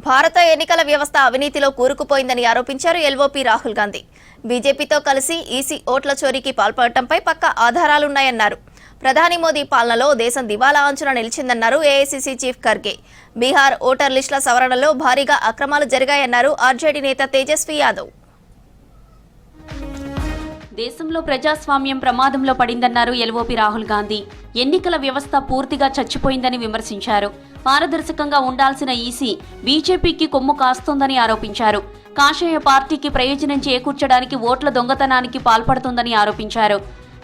భారత ఎన్నికల వ్యవస్థ అవినీతిలో కూరుకుపోయిందని ఆరోపించారు ఎల్ఓపి రాహుల్ గాంధీ. బీజేపీతో కలిసి ఈసీ ఓట్ల చోరీకి పాల్పడటంపై పక్కా ఆధారాలున్నాయన్నారు. ప్రధాని మోదీ పాలనలో దేశం దివాలా అంచున నిలిచిందన్నారు AICC chief Kharge. Bihar voter లిస్టుల సవరణలో భారీగా అక్రమాలు జరిగాయన్నారు ఆర్జేడీ నేత తేజస్వి యాదవ్. దేశంలో ప్రజాస్వామ్యం ప్రమాదంలో పడిందన్నారు ఎల్ఓపి రాహుల్ గాంధీ. ఎన్నికల వ్యవస్థ పూర్తిగా చచ్చిపోయిందని విమర్శించారు. పారదర్శకంగా ఉండాల్సిన ఈసీ బీజేపీకి కొమ్ము కాస్తోందని ఆరోపించారు. కాషాయ పార్టీకి ప్రయోజనం చేకూర్చడానికి ఓట్ల దొంగతనానికి పాల్పడుతోందని ఆరోపించారు.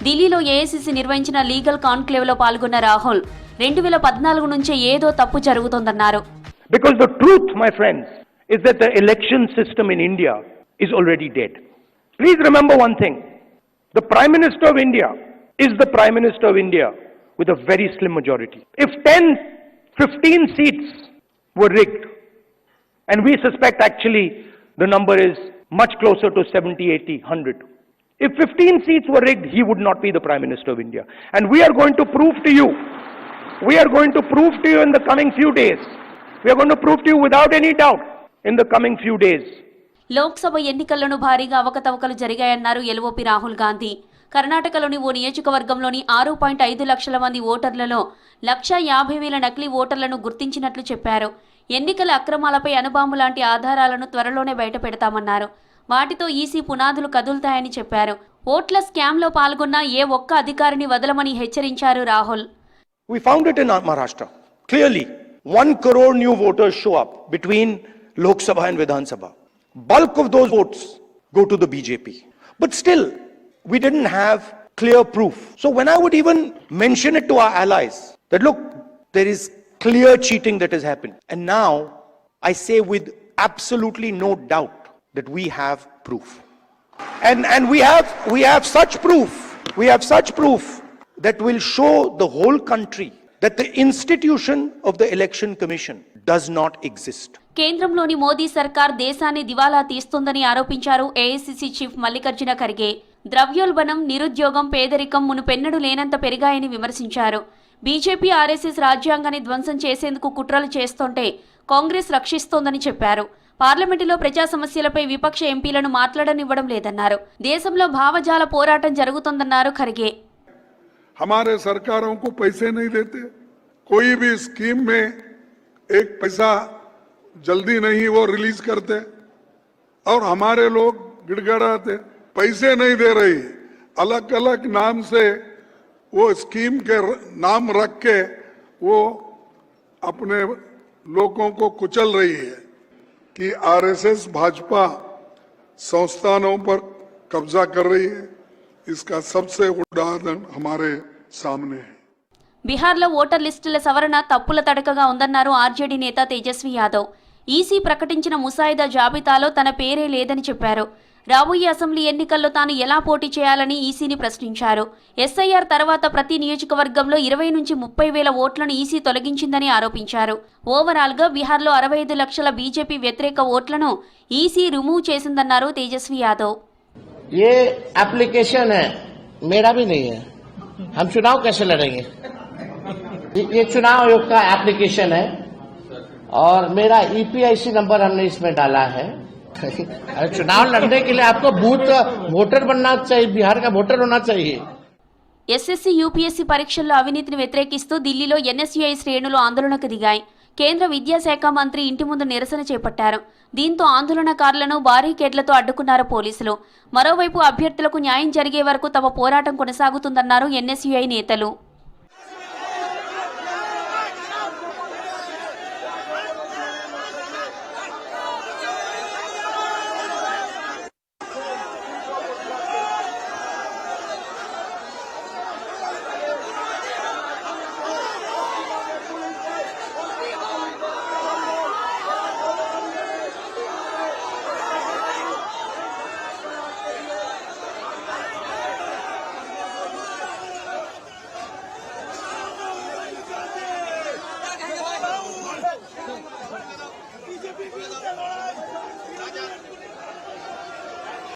ఢిల్లీలో ఏఐసీసీ నిర్వహించిన లీగల్ కాన్క్లేవ్లో పాల్గొన్న రాహుల్ 2014 నుంచే ఏదో తప్పు జరుగుతోందన్నారు. Because the truth, my friends, is that the election system in India is already dead. Please remember one thing. The Prime Minister of India is the Prime Minister of India with a very slim majority. If 10-15 seats were rigged, and we suspect actually the number is much closer to 70, 80, 100. If 15 seats were rigged, he would not be the Prime Minister of India. And we are going to prove to you in the coming few days. We are going to prove to you without any doubt in the coming few days. Lok Sabha ఎన్నికల్లోనూ భారీగా అవకతవకలు జరిగాయన్నారు LOP Rahul Gandhi. కర్ణాటకలోని ఓ నియోజకవర్గంలోని 6.5 లక్షల మంది ఓటర్లలో 1,50,000 నకిలీ ఓటర్లను గుర్తించినట్లు చెప్పారు. ఎన్నికల అక్రమాలపై అణుబాంబు లాంటి ఆధారాలను త్వరలోనే బయటపెడతామన్నారు. వాటితో ఈసీ పునాదులు కదులుతాయని చెప్పారు. ఓట్ల స్కామ్లో పాల్గొన్న ఏ ఒక్క అధికారిని వదలమని హెచ్చరించారు Rahul. We found it in Maharashtra. Clearly, 1 crore new voters show up between Lok Sabha and Vidhan Sabha. Bulk of those votes go to the BJP. But still, we didn't have clear proof. So when I would even mention it to our allies, that look, there is clear cheating that has happened. And now, I say with absolutely no doubt that we have proof. And we have such proof that will show the whole country that the institution of the Election Commission does not exist. కేంద్రంలోని మోదీ సర్కార్ దేశాన్ని దివాలా తీస్తోందని ఆరోపించారు AICC chief Mallikarjuna Kharge. ద్రవ్యోల్బణం, నిరుద్యోగం, పేదరికం మునుపెన్నడూ లేనంత పెరిగాయని విమర్శించారు. బీజేపీ, ఆర్ఎస్ఎస్ రాజ్యాంగాన్ని ధ్వంసం చేసేందుకు కుట్రలు చేస్తుంటే కాంగ్రెస్ రక్షిస్తోందని చెప్పారు. పార్లమెంటులో ప్రజా సమస్యలపై విపక్ష ఎంపీలను మాట్లాడనివ్వడం లేదన్నారు. దేశంలో భావజాల పోరాటం జరుగుతోందన్నారు ఖర్గే. हमारे सरकारों को पैसे नहीं देते, कोई भी स्कीम में एक पैसा जल्दी नहीं वो रिलीज करते और हमारे लोग गिड़गिड़ाते, पैसे नहीं दे रही, अलग अलग नाम से वो स्कीम के नाम रख के वो अपने लोगों को कुचल रही है कि आरएसएस भाजपा संस्थानों पर कब्जा कर रही है. इसका सबसे उदाहरण हमारे सामने है. బీహార్లో ఓటర్ లిస్టుల సవరణ తప్పుల తడకగా ఉందన్నారు ఆర్జేడీ నేత తేజస్వి యాదవ్. ఈసీ ప్రకటించిన ముసాయిదా జాబితాలో తన పేరే లేదని చెప్పారు. రాబోయే అసెంబ్లీ ఎన్నికల్లో తాను ఎలా పోటీ చేయాలని ఈసీని ప్రశ్నించారు. ఎస్ఐఆర్ తర్వాత ప్రతి నియోజకవర్గంలో 20 నుంచి 30,000 ఓట్లను ఈసీ తొలగించిందని ఆరోపించారు. ఓవరాల్గా బీహార్లో 65 లక్షల బీజేపీ వ్యతిరేక ఓట్లను ఈసీ రిమూవ్ చేసిందన్నారు తేజస్వి యాదవ్. ये एप्लीकेशन है, मेरा भी नहीं है. हम चुनाव कैसे लड़ेंगे? ये चुनाव आयोग का एप्लीकेशन है और मेरा ईपीआईसी नंबर हमने इसमें डाला है. चुनाव लड़ने के लिए आपको बूथ वोटर बनना चाहिए, बिहार का वोटर होना चाहिए. ఎస్ఎస్సీ, యూపీఎస్సీ పరీక్షల్లో అవినీతిని వ్యతిరేకిస్తూ ఢిల్లీలో ఎన్ఎస్యూఐ శ్రేణులు ఆందోళనకు దిగాయి. కేంద్ర విద్యాశాఖ మంత్రి ఇంటి ముందు నిరసన చేపట్టారు. దీంతో ఆందోళనకారులను బారికేడ్లతో అడ్డుకున్నారు పోలీసులు. మరోవైపు అభ్యర్థులకు న్యాయం జరిగే వరకు తమ పోరాటం కొనసాగుతుందన్నారు ఎన్ఎస్యూఐ నేతలు.